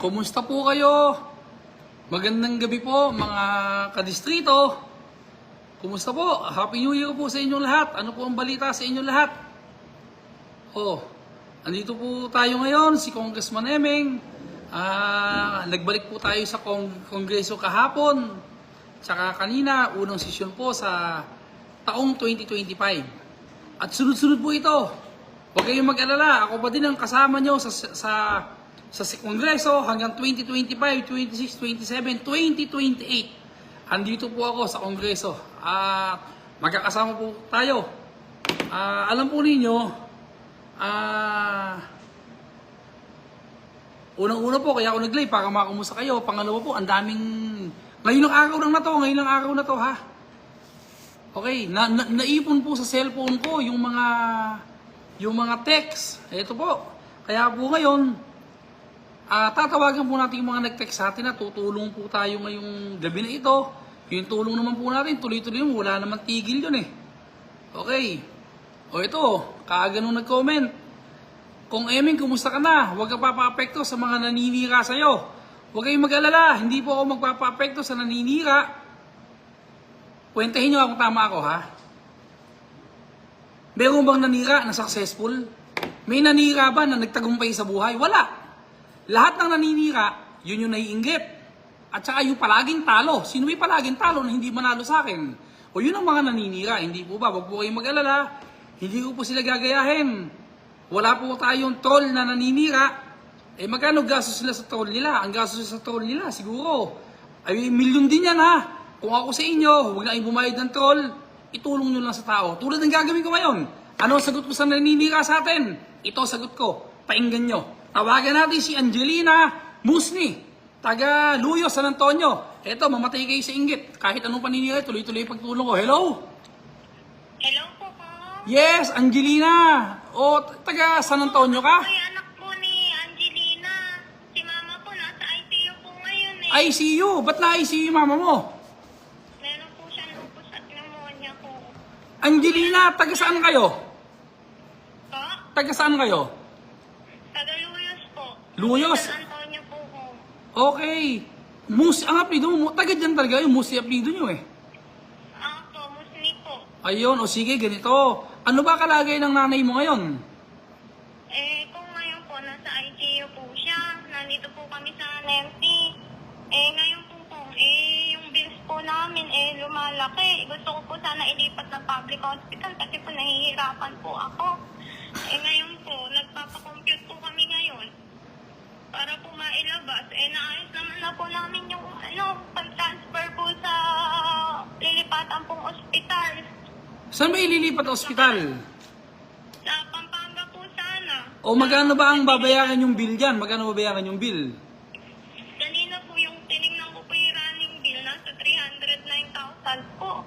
Kumusta po kayo? Magandang gabi po mga kadistrito. Kumusta po? Happy New Year po sa inyong lahat. Ano po ang balita sa inyong lahat? Andito po tayo ngayon, si Congressman Emeng. Nagbalik po tayo sa Kongreso kahapon. Tsaka kanina, unang sesyon po sa taong 2025. At sunod-sunod po ito. Huwag kayong mag-alala. Ako pa din ang kasama nyo sa Kongreso hanggang 2025, 26, 27, 2028. Andito po ako sa Kongreso. Magkakasama po tayo. Alam po ninyo, unang-una po kaya ako nag-live para makumusta kayo. Pangalawa po, ang daming ngayon ang araw na to ha. Okay, naipon po sa cellphone ko yung mga text. Ito po. Kaya po ngayon, tatawagan po natin yung mga nag-text sa atin na tutulong po tayo ngayong gabi na ito. Yung tulong naman po natin, tuloy-tuloy mo, wala naman tigil yun eh. Okay. O ito, kaagano nag-comment. Kung Emeng, kumusta ka na? Huwag ka papaapekto sa mga naninira sa'yo. Huwag kayong mag-alala, hindi po ako magpapaapekto sa naninira. Kwentahin nyo kung tama ako ha. Meron bang nanira na successful? May nanira ba na nagtagumpay sa buhay? Wala. Lahat ng naninira, yun yung naiinggit. At saka yung palaging talo. Sino may palaging talo na hindi manalo sa akin? O yun ang mga naninira, hindi po ba? Huwag po kayong mag-alala. Hindi ko po sila gagayahin. Wala po tayong troll na naninira. Magkano gastos sila sa troll nila? Ang gastos sa troll nila, siguro, ay milyon din yan ha. Kung ako sa inyo, huwag na kayong bumayad ng troll. Itulong nyo lang sa tao. Tulad ng gagawin ko ngayon. Ano ang sagot ko sa naninira sa atin? Ito sagot ko. Painggan nyo. Tawagan natin si Angelina Musni, taga Luyo, San Antonio. Eto, mamatay kayo sa inggit. Kahit anong paninira, tuloy-tuloy pagtulong ko. Hello? Hello po po. Yes, Angelina. O, taga San Antonio ka? Ay, anak po ni Angelina. Si mama po nasa ICU po ngayon eh. ICU? Ba't na ICU yung mama mo? Meron po siya lupus at pneumonia po. Angelina, taga saan kayo? Po? Taga saan kayo? Taga Luyos po. Luyos? San Antonio po po. Okay. Musi, ang apelido mo, taga dyan talaga yung Musi apelido nyo eh. Po, Musni po. Ayun, o sige, ganito. Ano ba kalagay ng nanay mo ngayon? Kung ngayon po nasa ICU po siya, nandito po kami sa NMC. Ngayon po yung bills po namin lumalaki. Gusto ko po sana ilipat ng public hospital kasi po nahihirapan po ako. Ngayon po, nagpapakompute po kami ngayon para po mailabas. Naayos naman na po namin yung pag-transfer po sa lilipatan pong ospital. Saan ba ililipat ang ospital? Sa Pampanga po sana. O magkano ba ang babayaran yung bill dyan? Magkano babayaran yung bill? Kanina po yung tinignan ko po yung running bill, nasa 309,000 po.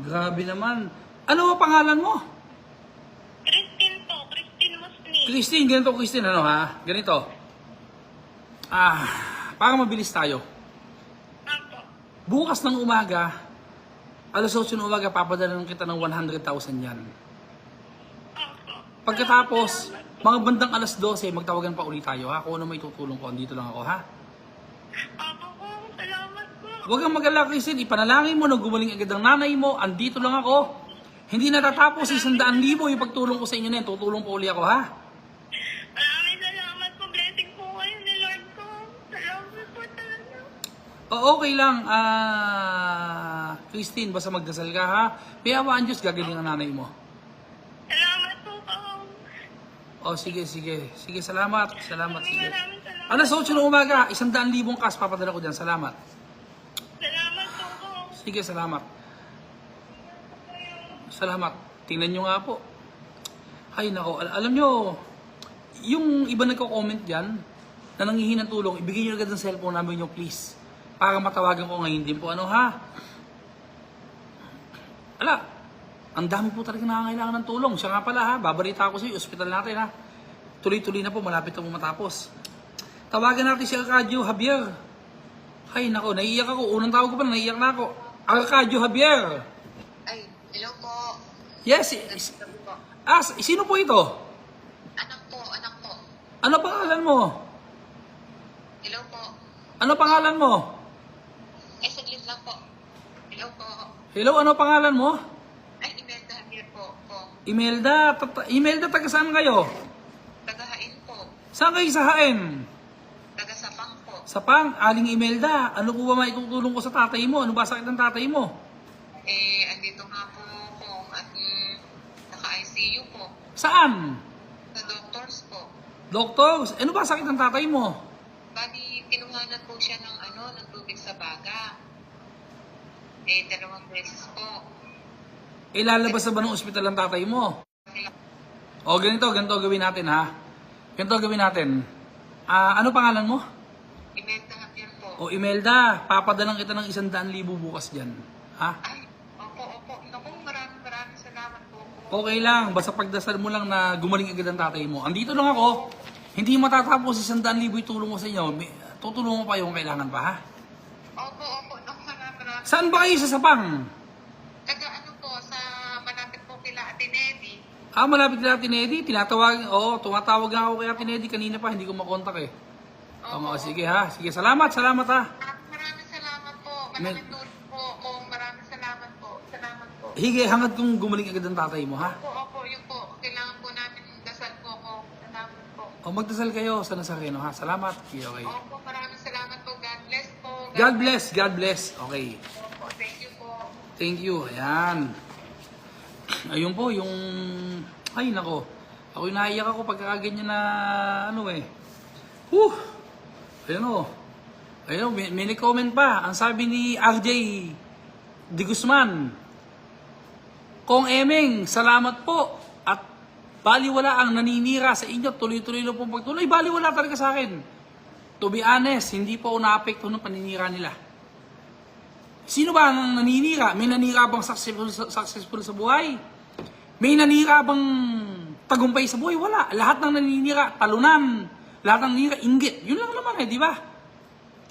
Grabe naman. Ano ba pangalan mo? Christine po, Christine Musni. Christine, ganito Christine, ano ha? Ganito. Para mabilis tayo. Apo. Bukas ng umaga, alas 8 ng umaga, papadala kita ng 100,000 yan. Apo. Pagkatapos, mga bandang alas 12, magtawagan pa ulit tayo ha? Kung ano may tutulong ko, andito lang ako ha? Apo po, salamat po. Huwag kang mag-alala Christine, ipanalangin mo na gumaling agad ang nanay mo, andito lang ako. Hindi natatapos 100,000 yung pagtulong ko sa inyo na yan, tutulong po ulit ako ha? Maraming salamat po. Blessing po kayo ni Lord ko. Salamat po talaga. Okay lang, Christine, basta magdasal ka ha? May awaan Diyos, gagaling ang nanay mo. Salamat po po. Sige. Sige, salamat. Salamat, sige. Maraming salamat. Alas 8 ng umaga, 100,000 cash, papadala ko dyan. Salamat. Salamat po po. Sige, salamat. Salamat. Tingnan nyo nga po. Ay, nako. Alam nyo, yung iba nagko-comment dyan, na nanghihingi ng tulong, ibigay nyo agad ng cellphone number nyo, please. Para matawagan ko ngayon din po. Ano ha? Ang dami po talaga nakakailangan ng tulong. Siya nga pala ha, babarita ako sa iyo, ospital natin ha. Tuloy-tuloy na po, malapit na po matapos. Tawagan natin si Arcadio Javier. Ay, nako, naiiyak ako. Unang tawag ko pa, naiiyak na ako. Arcadio Javier. Ay, hello po. Yes. Sino po ito? Anak po, anak po. Ano pangalan mo? Hello Ano pangalan mo? Saglit lang po. Hello po. Hello, ano pangalan mo? Ay, Imelda Javier po. Imelda. Imelda, taga saan kayo? Tagahain po. Saan kayo sa Hain? Taga Sapang po. Sa Pang, Aling Imelda. Ano po ba maitutulong ko sa tatay mo? Ano ba sakit ng tatay mo? Andito nga po kung at naka-ICU po. Saan? Sa doctors po. Doctors, ano ba sakit ng tatay mo? Bali, kinuhanan po siya ng ng tubig sa baga. 2 beses po. Ilalabas na ba ng ospital ang tatay mo? O, ganito gawin natin ha. Ganito gawin natin. Ano pangalan mo? Imelda Javier po. O, Imelda, papadalang kita ng 100,000 bukas dyan. Ha? Ay, opo. Naku, maraming salamat po. Okay lang, basta pagdasal mo lang na gumaling agad ang tatay mo. Andito lang ako, hindi matatapos 100,000 itulong mo sa inyo. Tutulungan mo pa yung kailangan pa, ha? Opo. Naku, maraming. Saan ba kayo sa Sapang? Taga po, sa malapit po kila Atenedi. Malapit na Ate Nedy. Tumatawag nga ako kay Ate Nedy. Kanina pa, hindi ko makontak eh. Sige ha. Sige, salamat ha. Maraming salamat po. Maraming tulong po. Maraming salamat po. Hige, hangad kong gumaling agad ang tatay mo, ha? Opo, yun po. Kailangan po namin dasal po ako. Salamat po. Magdasal kayo sa Nazareno, ha? Salamat. Okay. Opo, maraming salamat po. God bless po. God bless. Okay. Opo, thank you po. Thank you. Ayan. Ayun po, yung... Ay, nako. Ako'y naiyak ako pagkakaganyan na... Ayun, may comment pa. Ang sabi ni RJ De Guzman, Kong Emeng, salamat po. At baliwala ang naninira sa inyo. Tuloy-tuloy lang pong pagtuloy. Baliwala talaga sa akin. To be honest, hindi po ako naapekto ng paninira nila. Sino ba ang naninira? May nanira bang successful sa buhay? May nanira bang tagumpay sa buhay? Wala. Lahat ng naninira, talunan. Lahat ng naninira, inggit. Yun lang naman di ba?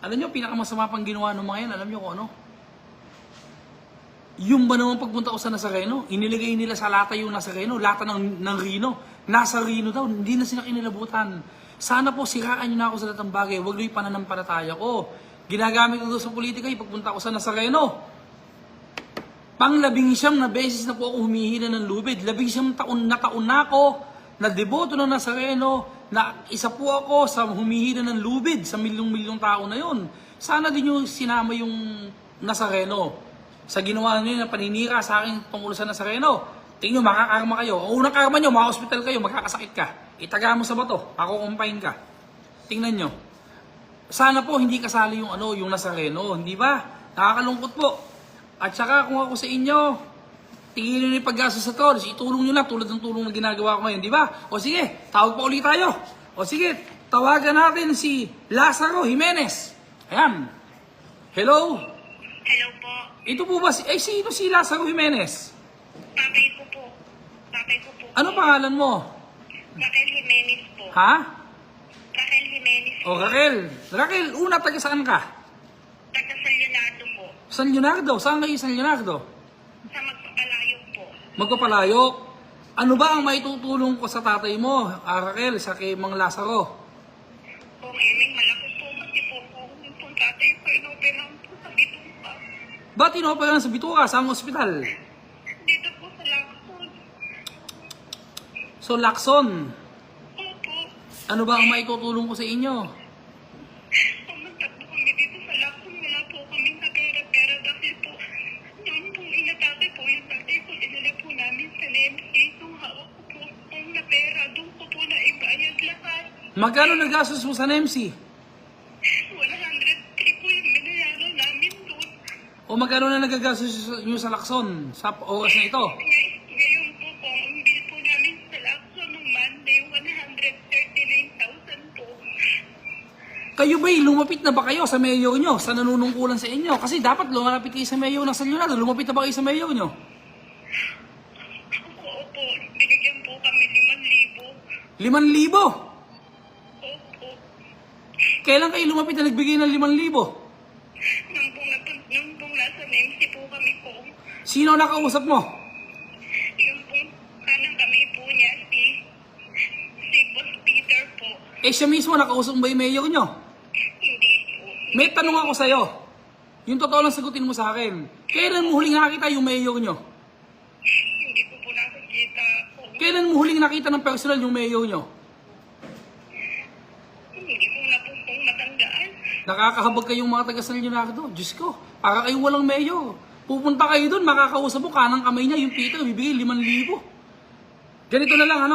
Alam nyo, pinakamasama pang ginawa ng mga yan, alam nyo kung ano? Yung ba naman pagpunta ko sa Nazareno, inilagay nila sa lata yung Nazareno, lata ng Rino. Nasa Rino daw, hindi na sila kinilabutan. Sana po siraan nyo na ako sa lahat ng bagay, huwag nyo pananampalataya ko. Ginagamit ko doon sa politika, pagpunta ko sa Nazareno. Pang-19 na beses na po ako humihina ng lubid. 19 taon na ako na deboto ng Nazareno, na isa po ako sa humihina ng lubid sa milyong-milyong tao na yon. Sana din yung sinama yung Nazareno sa ginawa niyo na paninira sa akin tungkol sa Nazareno. Tingnan nyo, makakarma kayo. Ang unang karma nyo, maka-hospital kayo, magkakasakit ka. Itaga mo sa bato, pakukumpain ka. Tingnan nyo. Sana po hindi kasali yung yung Nazareno, hindi ba? Nakakalungkot po. At saka kung ako sa inyo, tingin nyo yung paggastos sa tolls, itulong nyo lang tulad ng tulong na ginagawa ko ngayon, di ba? O sige, tawag pa ulit tayo. O sige, tawagan natin si Lazaro Jimenez. Ayan. Hello? Hello po. Ito po ba sino si Lazaro Jimenez? Tatay ko po. Ano pangalan mo? Raquel Jimenez po. Ha? Raquel Jimenez po. O Raquel, una taga saan ka? Taga San Leonardo po. San Leonardo? Saan kayo San Leonardo? Sa Magpapalayo po. Magpapalayo. Ano ba ang maitutulong ko sa tatay mo, Raquel, sa kay Mang Lazaro? Kung Emeng, malaki po kasi po kung tatay ko inoperahan po sa Bituka. Ba't inopera sa Bituka? Saan ospital? Dito po sa Lacson. So, Lacson. Opo. Ano ba ang maitutulong ko sa inyo? Pumunta po kami dito sa Lacson. Wala po kaming natira-pera dahil po noon pong inatake po yung tatay ko. Dinala po namin sa NMC. Nung hawak ko po kung na pera, doon ko po na ibayad lahat. Magkano nagastos mo sa NMC? 103 po yung binayaran namin doon. O magkano na nagagastos nyo sa Lacson sa oras na ito? Ngayon po ang bill po namin sa Lacson nung Monday, 139,000 po. Kayo ba'y lumapit na ba kayo sa mayor nyo sa nanunungkulan sa inyo? Kasi dapat lumapit kayo sa mayor ng San Leonardo. Lumapit na ba kayo sa mayor nyo? Opo, binigyan po kami 5,000. 5,000? Opo. Kailan kayo lumapit na nagbigay ng 5,000? Nung pong nasa NMC po kami po, Sino nakausap mo? yung pong kanang kami po niya, si Boss Peter po. Siya mismo nakausap mo ba yung mayor nyo? Hindi May tanong ako sa'yo. Yung totoo lang sagutin mo sa akin. Kailan mo huling nakita yung mayor nyo? Hindi ko po nakikita po. Kailan mo huling nakita ng personal yung mayor nyo? Hindi ko na po pong matandaan. Nakakahabag kayong mga taga-San Leonardo. Diyos ko, para kayong walang mayor. Pupunta kayo doon, makakausap mo, kanang kamay niya, yung Peter, bibigay 5,000. Ganito na lang,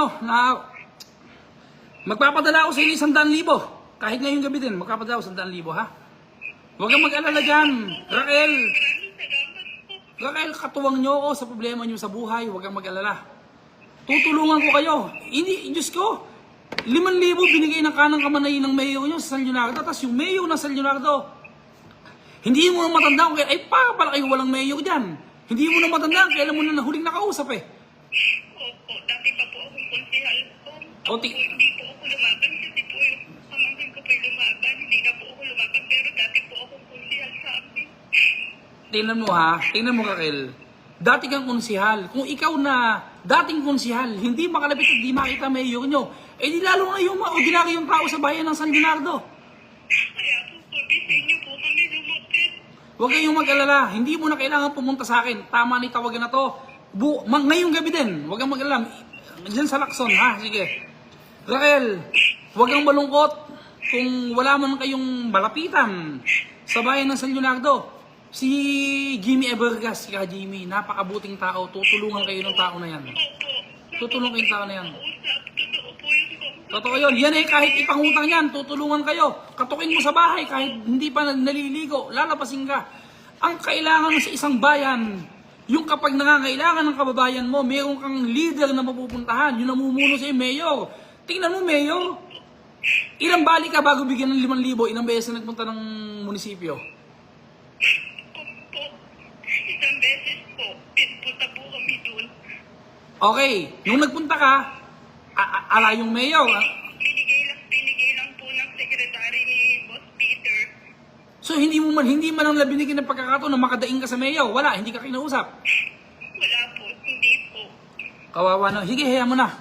magpapadala ako sa inyo 100,000. Kahit ngayong gabi din, magpapadala ako 100,000, ha? Huwag kang mag-alala dyan. Raquel, Maraming salamat po. Raquel, katuwang nyo ako sa problema nyo sa buhay. Huwag kang mag-alala. Tutulungan ko kayo. Hindi, Diyos ko, 5,000 binigay ng kanang kamay ng mayor nyo sa San Leonardo. Tapos yung mayor ng San Leonardo, hindi mo na matandaan kaya, ay pala kayo walang mayor dyan. Hindi mo na matandaan kaya alam mo na huling nakausap eh. Opo, dati pa po akong konsehal po. O, Ako po, hindi po ako lumaban kasi po yung pamangkin ko po yung lumaban. Hindi na po ako lumaban pero dati po akong konsehal sa amin. Tingnan mo ha, tingnan mo Raquel. Dati kang konsihal. Kung ikaw na dating konsihal, hindi makalapit at di makita mayor nyo, eh di lalo na yung mga ordinaryong tao sa bayan ng San Leonardo. Kaya po po, di sa inyo po kami lumapit. Huwag kayong mag-alala. Hindi mo na kailangan pumunta sa akin. Tama na tawagan na to. Ngayong gabi din. Huwag kang mag-alala. Diyan sa Lacson, ha? Sige. Raquel, huwag kang malungkot kung wala man kayong malapitan sa bayan ng San Leonardo. Si Jimmy Evergas, si Jimmy, napakabuting tao. Tutulungan kayo ng tao na yan. Opo. Tutulungan kayo ng tao na yan. Usap, totoo po yung Totoo yun. Yan eh, kahit ipangutang yan, tutulungan kayo. Katukin mo sa bahay, kahit hindi pa naliligo, lalapasin ka. Ang kailangan sa isang bayan, yung kapag nangangailangan ng kababayan mo, meron kang leader na mapupuntahan, yung namumuno sa mayor. Tingnan mo, mayor. Ilang balik ka bago bigyan ng 5,000? Ilang beses na nagpunta ng munisipyo? Opo. Isang beses po, pinpunta po kami dun. Okay, nung nagpunta ka, ala yung mayor. Binigay lang po ng sekretary ni Boss Peter. So hindi man ang binigyan ng pagkakataon na makadaing ka sa mayor. Wala, hindi ka kinausap. Wala po, hindi po. Kawawa na. Sige, hayaan mo na.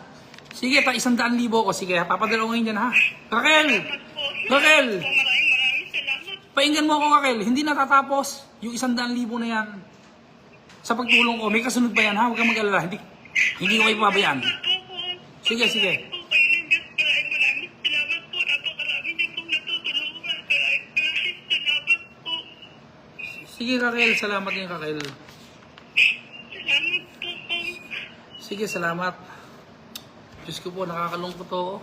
Sige, 100,000 ko. Sige, papadala ko ngayon dyan, ha? Raquel! Salamat po. Raquel! Po, maraming salamat. Painggan mo ako, Raquel. Hindi natatapos yung 100,000 na yan. Sa pagtulong ko, may kasunod pa yan, ha? Huwag kang mag-alala. Hindi ko kayo pabayaan. Sige, sige. Maraming salamat po. Napakarami niyo pong natutulungan. Maraming salamat po. Sige, Raquel. Salamat din, Raquel. Salamat po. Sige, salamat. Diyos ko po, nakakalungkot to.